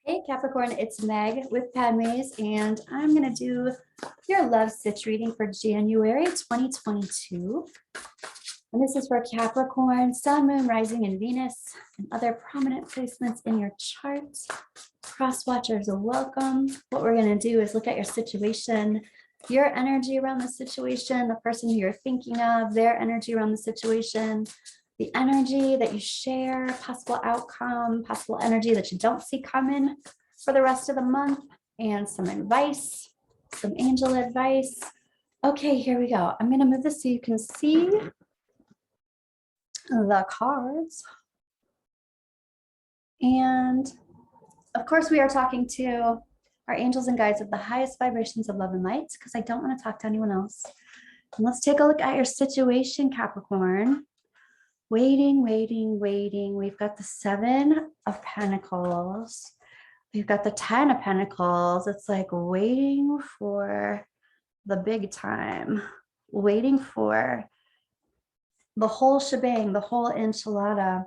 Hey Capricorn, it's Meg with Padmes, and I'm going to do your Love Sitch reading for January 2022. And this is for Capricorn, Sun, Moon, Rising, and Venus, and other prominent placements in your chart. Cross watchers, welcome. What we're going to do is look at your situation, your energy around the situation, the person who you're thinking of, their energy around the situation, the energy that you share, possible outcome, possible energy that you don't see coming for the rest of the month, and some advice, some angel advice. Okay, here we go. I'm going to move this so you can see the cards. And of course, we are talking to our angels and guides of the highest vibrations of love and light, because I don't want to talk to anyone else. And let's take a look at your situation, Capricorn. Waiting. We've got the 7 of Pentacles. We've got the 10 of Pentacles. It's like waiting for the big time, waiting for the whole shebang, the whole enchilada.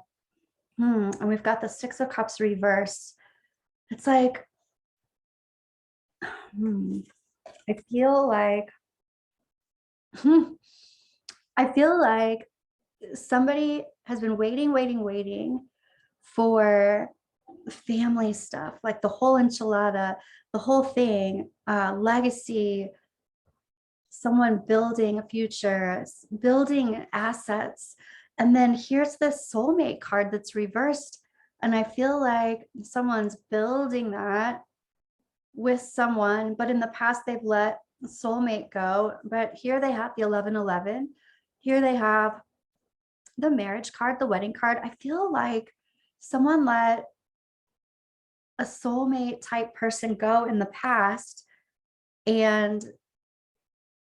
And we've got the 6 of Cups reverse. It's like, I feel like somebody has been waiting for family stuff, like the whole enchilada, the whole thing, legacy, someone building a future, building assets. And then here's this soulmate card that's reversed. And I feel like someone's building that with someone, but in the past they've let soulmate go. But here they have the 1111. Here they have the marriage card, the wedding card. I feel like someone let a soulmate type person go in the past, and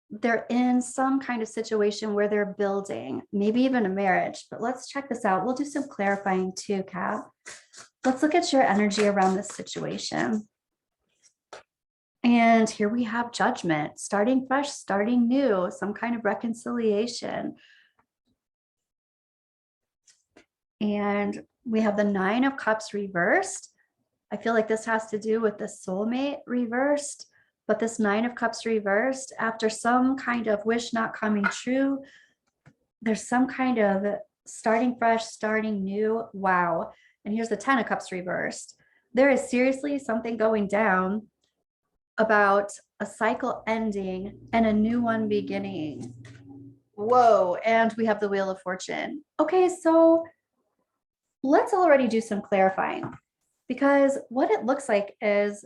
they're in some kind of situation where they're building, maybe even a marriage. But let's check this out. We'll do some clarifying too, Cap. Let's look at your energy around this situation. And here we have judgment, starting fresh, starting new, some kind of reconciliation. And we have the 9 of Cups reversed. I feel like this has to do with the soulmate reversed, but this 9 of Cups reversed, after some kind of wish not coming true, there's some kind of starting fresh, starting new. Wow. And here's the 10 of Cups reversed. There is seriously something going down about a cycle ending and a new one beginning. Whoa. And we have the Wheel of Fortune. Okay, so let's already do some clarifying, because what it looks like is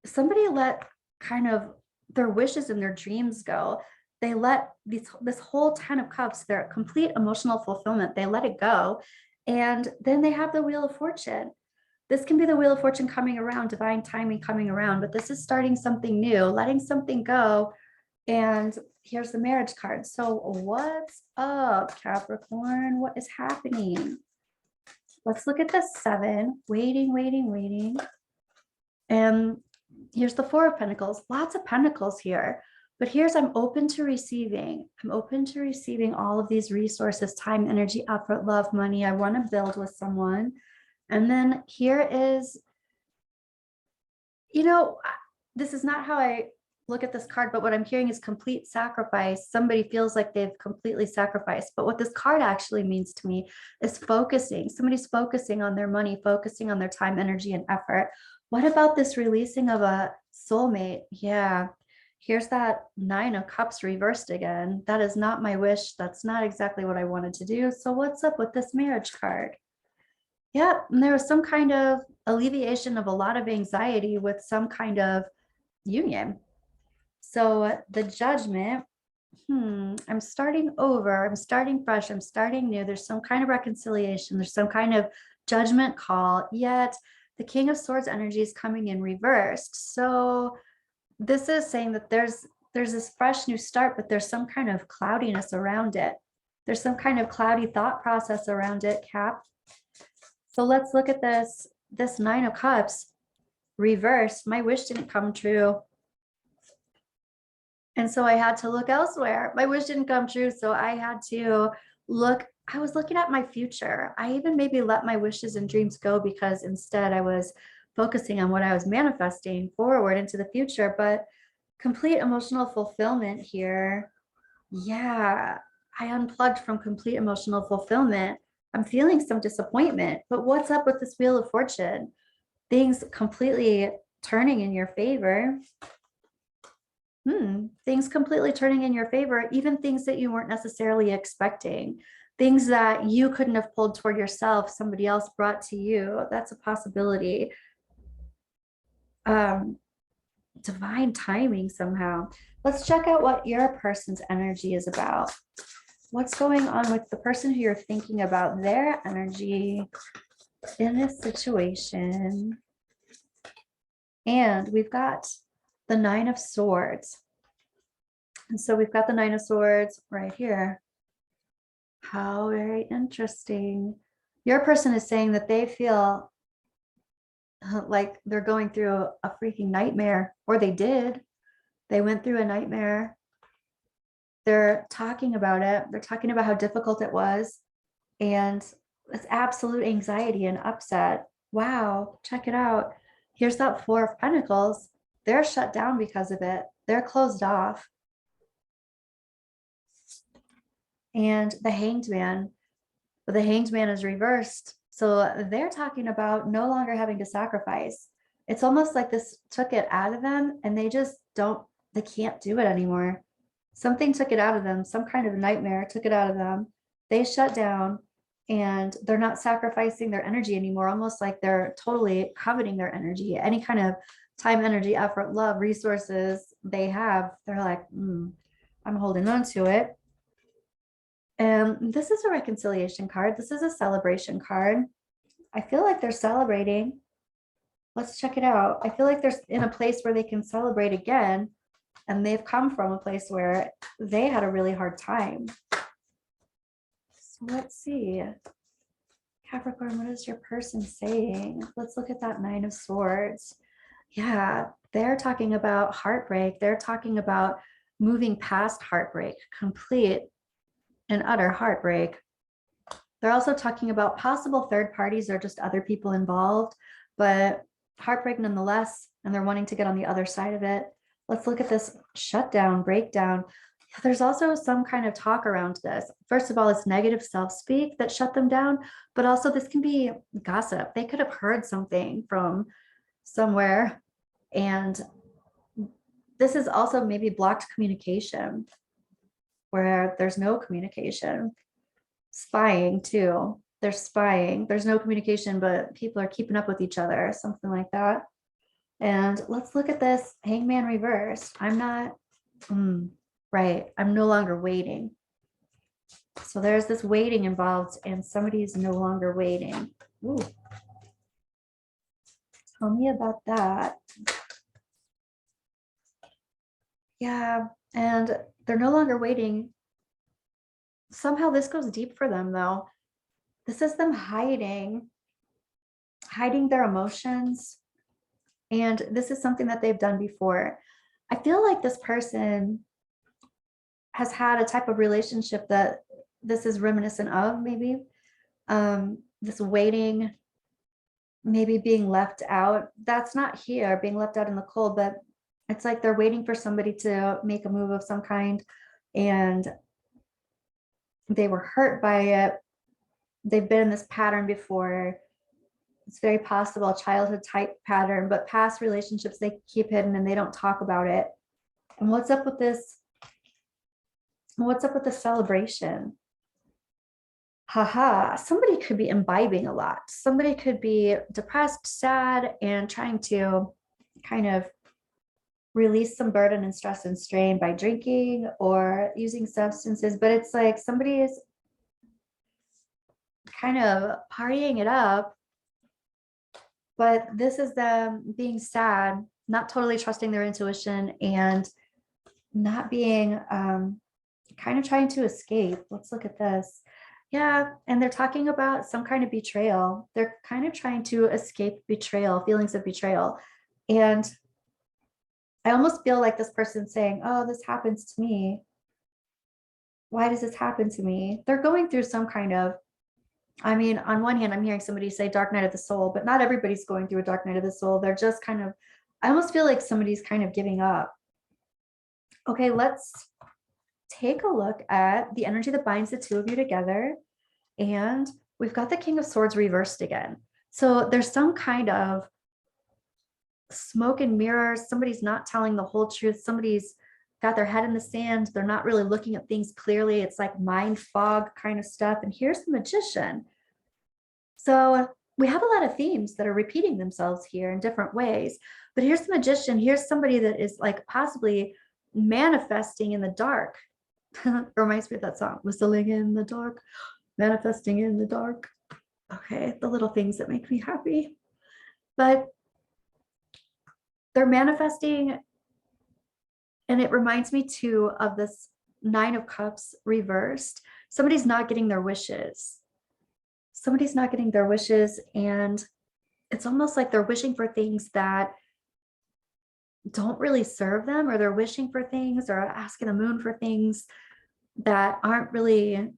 somebody let kind of their wishes and their dreams go. They let this whole 10 of Cups, their complete emotional fulfillment, they let it go. And then they have the Wheel of Fortune. This can be the Wheel of Fortune coming around, divine timing coming around, but this is starting something new, letting something go. And here's the marriage card. So what's up, Capricorn? What is happening? Let's look at the 7, waiting. And here's the 4 of Pentacles, lots of Pentacles here. But here's, I'm open to receiving. I'm open to receiving all of these resources, time, energy, effort, love, money. I want to build with someone. And then here is, this is not how I look at this card, but what I'm hearing is complete sacrifice. Somebody feels like they've completely sacrificed. But what this card actually means to me is focusing. Somebody's focusing on their money, focusing on their time, energy, and effort. What about this releasing of a soulmate? Yeah, here's that 9 of Cups reversed again. That is not my wish. That's not exactly what I wanted to do. So what's up with this marriage card? Yeah, and there was some kind of alleviation of a lot of anxiety with some kind of union. So the judgment, I'm starting over, I'm starting fresh, I'm starting new. There's some kind of reconciliation. There's some kind of judgment call, yet the King of Swords energy is coming in reversed. So this is saying that there's this fresh new start, but there's some kind of cloudiness around it. There's some kind of cloudy thought process around it, Cap. So let's look at this 9 of Cups reversed. My wish didn't come true. And so I had to look elsewhere. My wish didn't come true. So I had to look, I was looking at my future. I even maybe let my wishes and dreams go because instead I was focusing on what I was manifesting forward into the future, but complete emotional fulfillment here. Yeah, I unplugged from complete emotional fulfillment. I'm feeling some disappointment, but what's up with this Wheel of Fortune? Things completely turning in your favor. Things completely turning in your favor, even things that you weren't necessarily expecting, things that you couldn't have pulled toward yourself, somebody else brought to you. That's a possibility. Divine timing somehow. Let's check out what your person's energy is about. What's going on with the person who you're thinking about, their energy in this situation? And we've got the Nine of Swords. And so we've got the Nine of Swords right here. How very interesting. Your person is saying that they feel like they're going through a freaking nightmare, or they did. They went through a nightmare. They're talking about it. They're talking about how difficult it was. And it's absolute anxiety and upset. Wow, check it out. Here's that Four of Pentacles. They're shut down because of it. They're closed off. And the Hanged Man. But the Hanged Man is reversed. So they're talking about no longer having to sacrifice. It's almost like this took it out of them and they just they can't do it anymore. Something took it out of them. Some kind of nightmare took it out of them. They shut down and they're not sacrificing their energy anymore, almost like they're totally coveting their energy. Any kind of time, energy, effort, love, resources they have, they're like, I'm holding on to it. And this is a reconciliation card. This is a celebration card. I feel like they're celebrating. Let's check it out. I feel like they're in a place where they can celebrate again. And they've come from a place where they had a really hard time. So let's see. Capricorn, what is your person saying? Let's look at that Nine of Swords. Yeah, they're talking about heartbreak. They're talking about moving past heartbreak, complete and utter heartbreak. They're also talking about possible third parties or just other people involved, but heartbreak nonetheless, and they're wanting to get on the other side of it. Let's look at this shutdown, breakdown. There's also some kind of talk around this. First of all, it's negative self-speak that shut them down, but also this can be gossip. They could have heard something from somewhere, and this is also maybe blocked communication, where there's no communication. Spying too. They're spying. There's no communication, but people are keeping up with each other, something like that. And let's look at this Hangman reversed. I'm not, right. I'm no longer waiting. So there's this waiting involved and somebody's no longer waiting. Ooh. Tell me about that. Yeah, and they're no longer waiting. Somehow this goes deep for them though. This is them hiding their emotions. And this is something that they've done before. I feel like this person has had a type of relationship that this is reminiscent of, maybe. This waiting, maybe being left out. That's not here, being left out in the cold, but it's like they're waiting for somebody to make a move of some kind and they were hurt by it. They've been in this pattern before. It's very possible a childhood type pattern, but past relationships they keep hidden and they don't talk about it. And what's up with this? What's up with the celebration? Haha, somebody could be imbibing a lot. Somebody could be depressed, sad, and trying to kind of release some burden and stress and strain by drinking or using substances. But it's like somebody is kind of partying it up. But this is them being sad, not totally trusting their intuition, and not being kind of trying to escape. Let's look at this. Yeah, and they're talking about some kind of betrayal. They're kind of trying to escape betrayal, feelings of betrayal. And I almost feel like this person's saying, oh, this happens to me. Why does this happen to me? They're going through some kind of I mean, on one hand, I'm hearing somebody say dark night of the soul, but not everybody's going through a dark night of the soul. They're just kind of, I almost feel like somebody's kind of giving up. Okay, let's take a look at the energy that binds the two of you together. And we've got the King of Swords reversed again. So there's some kind of smoke and mirrors. Somebody's not telling the whole truth. Somebody's got their head in the sand. They're not really looking at things clearly. It's like mind fog kind of stuff. And here's the Magician. So we have a lot of themes that are repeating themselves here in different ways. But here's the Magician. Here's somebody that is like possibly manifesting in the dark. Reminds me of that song, whistling in the dark, manifesting in the dark. Okay, the little things that make me happy. But they're manifesting, and it reminds me too of this Nine of Cups reversed. Somebody's not getting their wishes. Somebody's not getting their wishes, and it's almost like they're wishing for things that don't really serve them, or they're wishing for things or asking the moon for things that aren't really,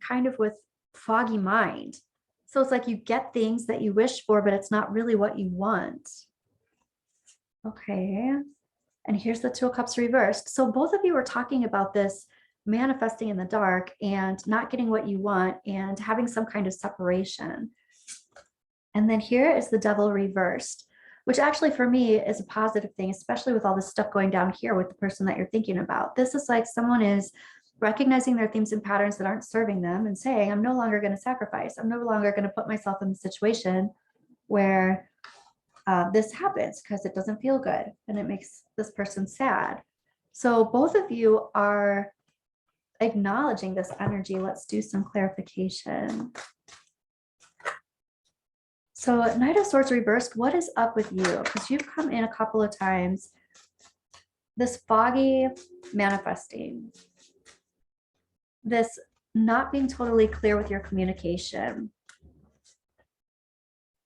kind of with foggy mind. So it's like you get things that you wish for, but it's not really what you want. Okay. And here's the Two of Cups reversed. So both of you are talking about this manifesting in the dark and not getting what you want and having some kind of separation. And then here is the Devil reversed, which actually for me is a positive thing, especially with all this stuff going down here with the person that you're thinking about. This is like someone is recognizing their themes and patterns that aren't serving them and saying, I'm no longer going to sacrifice. I'm no longer going to put myself in the situation where this happens because it doesn't feel good and it makes this person sad. So both of you are acknowledging this energy. Let's do some clarification. So Knight of Swords reversed, what is up with you? Because you've come in a couple of times, this foggy manifesting, this not being totally clear with your communication.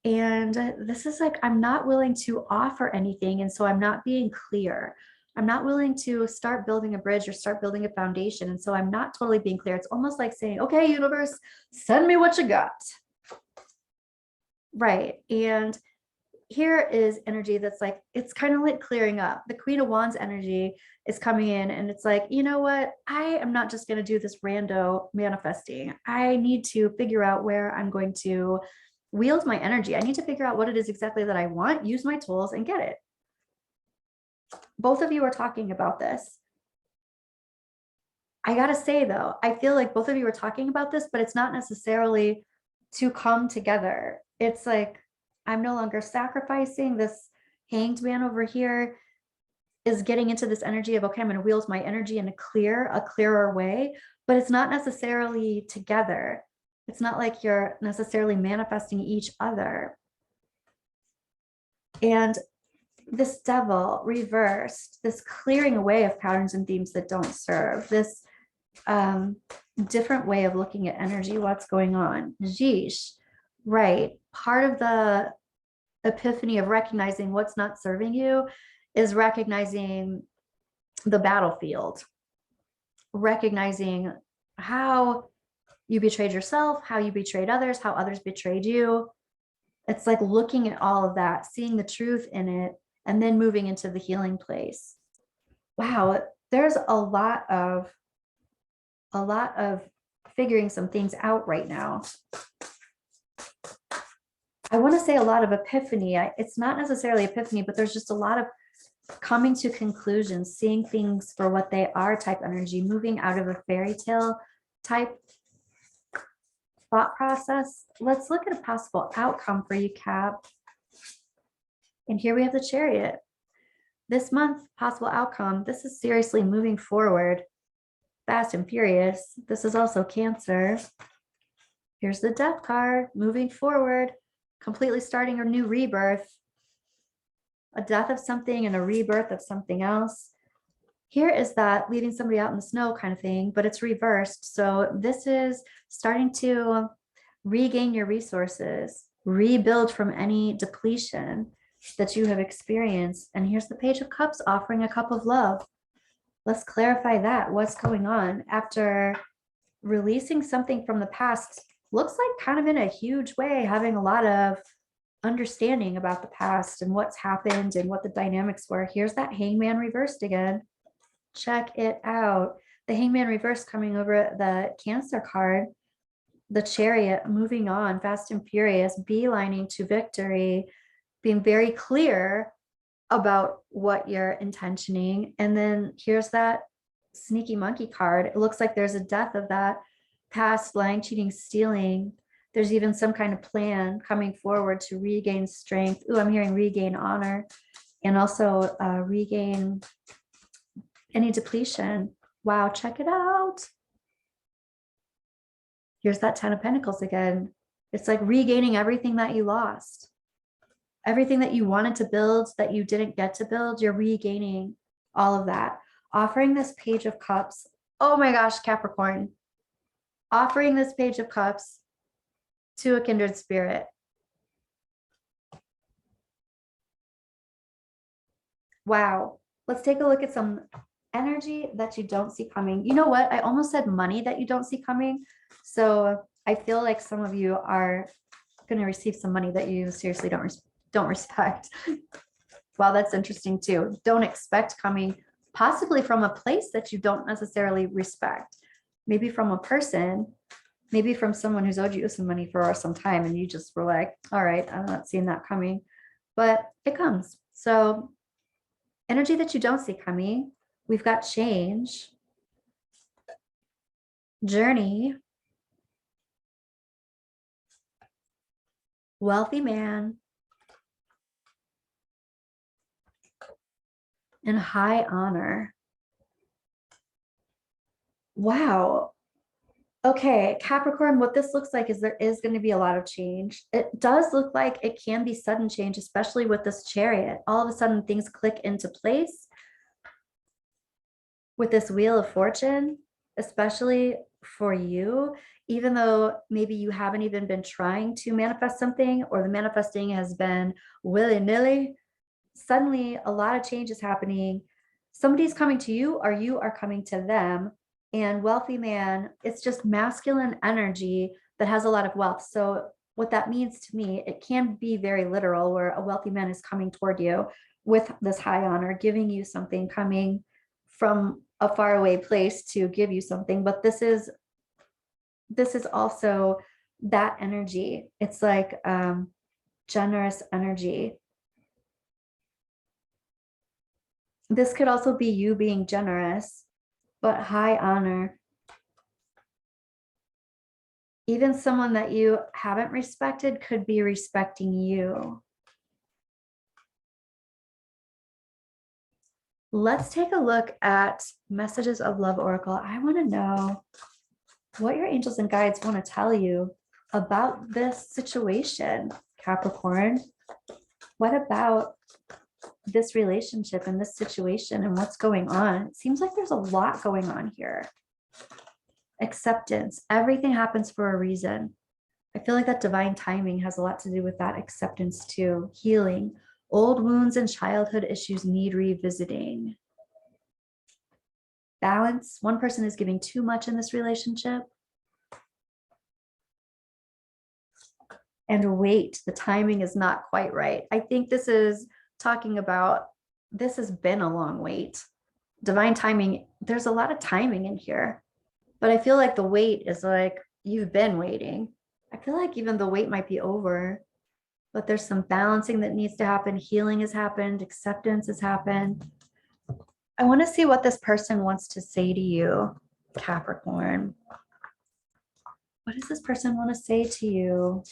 And this is like, I'm not willing to offer anything. And so I'm not being clear. I'm not willing to start building a bridge or start building a foundation. And so I'm not totally being clear. It's almost like saying, okay, universe, send me what you got. Right. And here is energy that's like, it's kind of like clearing up. The Queen of Wands energy is coming in and it's like, you know what? I am not just going to do this rando manifesting. I need to figure out where I'm going to wield my energy. I need to figure out what it is exactly that I want, use my tools and get it. Both of you are talking about this. I got to say though, I feel like both of you are talking about this, but it's not necessarily to come together. It's like, I'm no longer sacrificing. This Hanged Man over here is getting into this energy of, okay, I'm going to wield my energy in a clearer way, but it's not necessarily together. It's not like you're necessarily manifesting each other. And this Devil reversed, this clearing away of patterns and themes that don't serve, this different way of looking at energy, what's going on. Jeesh, right. Part of the epiphany of recognizing what's not serving you is recognizing the battlefield, recognizing how you betrayed yourself, how you betrayed others, how others betrayed you. It's like looking at all of that, seeing the truth in it, and then moving into the healing place. Wow, there's a lot of figuring some things out right now. I want to say a lot of epiphany. It's not necessarily epiphany, but there's just a lot of coming to conclusions, seeing things for what they are type energy, moving out of a fairy tale type thought process. Let's look at a possible outcome for you, Cap. And here we have the Chariot. This month, possible outcome. This is seriously moving forward, fast and furious. This is also Cancer. Here's the Death card, moving forward, completely starting a new rebirth, a death of something and a rebirth of something else. Here is that leaving somebody out in the snow kind of thing, but it's reversed. So this is starting to regain your resources, rebuild from any depletion that you have experienced. And here's the Page of Cups offering a cup of love. Let's clarify that. What's going on after releasing something from the past? looks like kind of in a huge way, having a lot of understanding about the past and what's happened and what the dynamics were. Here's that Hangman reversed again. Check it out. The Hangman reversed coming over the Cancer card, the Chariot, moving on fast and furious, beelining to victory, being very clear about what you're intentioning. And then here's that Sneaky Monkey card. It looks like there's a death of that past lying, cheating, stealing. There's even some kind of plan coming forward to regain strength. Ooh, I'm hearing regain honor, and also regain any depletion. Wow, check it out. Here's that 10 of Pentacles again. It's like regaining everything that you lost. Everything that you wanted to build that you didn't get to build, you're regaining all of that. Offering this Page of Cups. Oh my gosh, Capricorn. Offering this Page of Cups to a kindred spirit. Wow. Let's take a look at some energy that you don't see coming. You know what? I almost said money that you don't see coming. So I feel like some of you are going to receive some money that you seriously don't respect. Wow, that's interesting too. Don't expect coming possibly from a place that you don't necessarily respect. Maybe from a person, maybe from someone who's owed you some money for some time and you just were like, all right, I'm not seeing that coming, but it comes. So energy that you don't see coming, we've got change, journey, wealthy man, and high honor. Wow. Okay, Capricorn, what this looks like is there is going to be a lot of change. It does look like it can be sudden change, especially with this Chariot. All of a sudden things click into place with this Wheel of Fortune, especially for you, even though maybe you haven't even been trying to manifest something, or the manifesting has been willy-nilly. Suddenly a lot of change is happening. Somebody's coming to you, or you are coming to them. And wealthy man, it's just masculine energy that has a lot of wealth. So what that means to me, it can be very literal, where a wealthy man is coming toward you with this high honor, giving you something, coming from a faraway place to give you something. But this is also that energy. It's like generous energy. This could also be you being generous, but high honor. Even someone that you haven't respected could be respecting you. Let's take a look at Messages of Love Oracle. I want to know what your angels and guides want to tell you about this situation, Capricorn. What about this relationship and this situation and what's going on? It seems like there's a lot going on here. Acceptance. Everything happens for a reason. I feel like that divine timing has a lot to do with that acceptance too. Healing. Old wounds and childhood issues need revisiting. Balance. One person is giving too much in this relationship. And wait, the timing is not quite right. I think this is talking about, this has been a long wait. Divine timing, there's a lot of timing in here, but I feel like the wait is like, you've been waiting. I feel like even the wait might be over, but there's some balancing that needs to happen. Healing has happened. Acceptance has happened. I want to see what this person wants to say to you, Capricorn. What does this person want to say to you?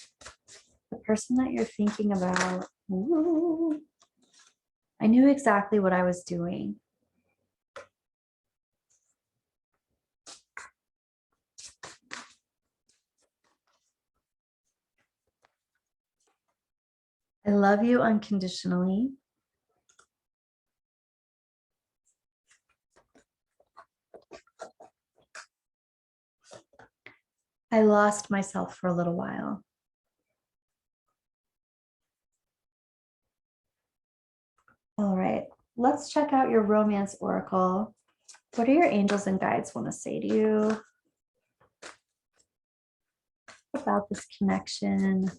The person that you're thinking about. Ooh. I knew exactly what I was doing. I love you unconditionally. I lost myself for a little while. All right, let's check out your romance oracle. What do your angels and guides want to say to you? about this connection.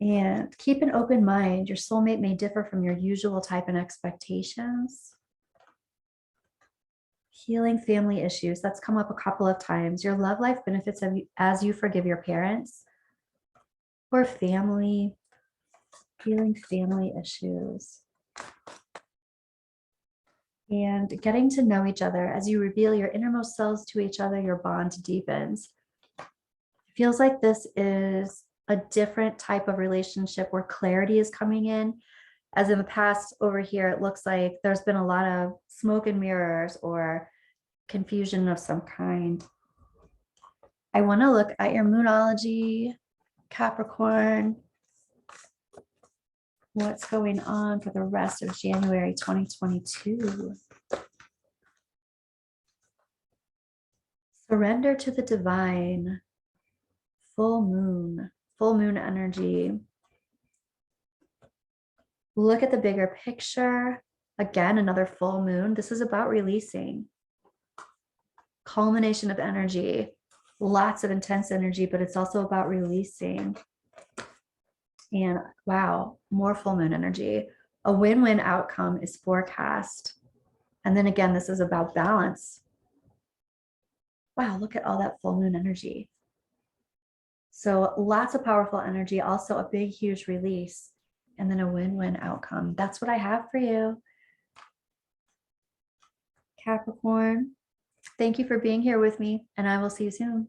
And keep an open mind. Your soulmate may differ from your usual type and expectations. Healing family issues. That's come up a couple of times. Your love life benefits as you forgive your parents or family. Healing family issues. And getting to know each other. As you reveal your innermost selves to each other, your bond deepens. It feels like this is a different type of relationship where clarity is coming in. As in the past over here, it looks like there's been a lot of smoke and mirrors or confusion of some kind. I want to look at your Moonology, Capricorn. What's going on for the rest of January 2022? Surrender to the divine. Full moon energy. Look at the bigger picture. Again, another full moon. This is about releasing. Culmination of energy. Lots of intense energy, but it's also about releasing. And wow, more full moon energy. A win-win outcome is forecast. And then again, this is about balance. Wow, look at all that full moon energy. So lots of powerful energy, also a big, huge release, and then a win-win outcome. That's what I have for you, Capricorn. Thank you for being here with me, and I will see you soon.